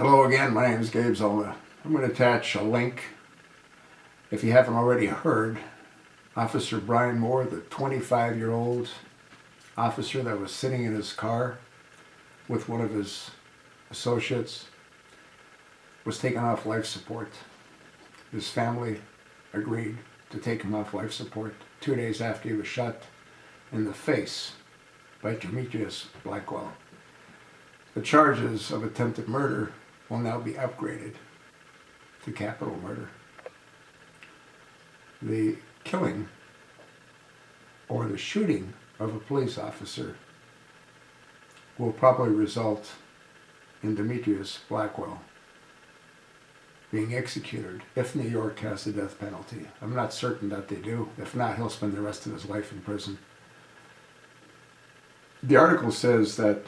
Hello again, my name is Gabe Zola. I'm going to attach a link. If you haven't already heard, Officer Brian Moore, the 25-year-old officer that was sitting in his car with one of his associates, was taken off life support. His family agreed to take him off life support 2 days after he was shot in the face by Demetrius Blackwell. The charges of attempted murder will now be upgraded to capital murder. The killing or the shooting of a police officer will probably result in Demetrius Blackwell being executed if New York has the death penalty. I'm not certain that they do. If not, he'll spend the rest of his life in prison. The article says that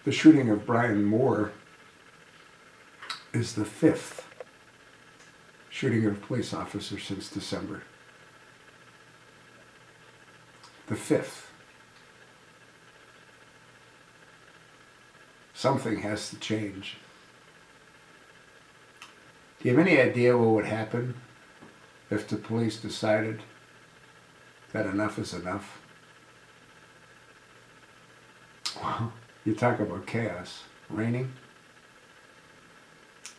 the shooting of Brian Moore is the 5th shooting of a police officer since December. The 5th. Something has to change. Do you have any idea what would happen if the police decided that enough is enough? Well, you talk about chaos reigning.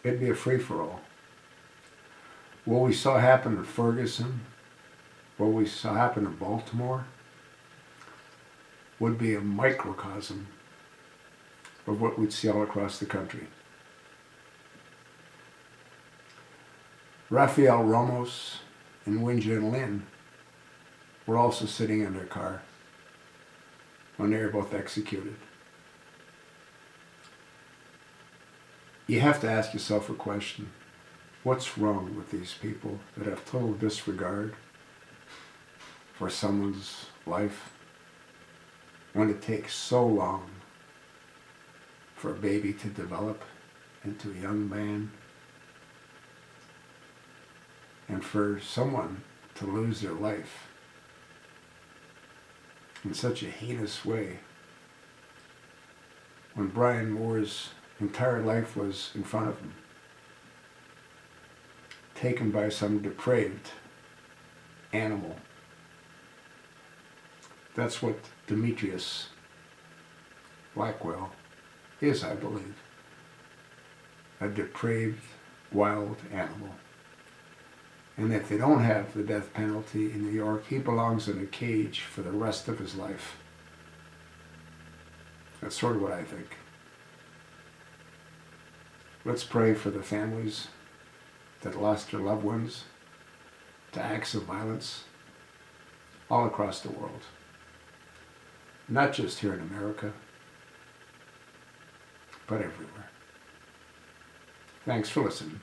It'd be a free-for-all. What we saw happen in Ferguson, what we saw happen in Baltimore, would be a microcosm of what we'd see all across the country. Rafael Ramos and Wenjin Lin were also sitting in their car when they were both executed. You have to ask yourself a question. What's wrong with these people that have total disregard for someone's life when it takes so long for a baby to develop into a young man and for someone to lose their life in such a heinous way when Brian Moore's entire life was in front of him, taken by some depraved animal. That's what Demetrius Blackwell is, I believe. A depraved, wild animal. And if they don't have the death penalty in New York, he belongs in a cage for the rest of his life. That's sort of what I think. Let's pray for the families that lost their loved ones to acts of violence all across the world. Not just here in America, but everywhere. Thanks for listening.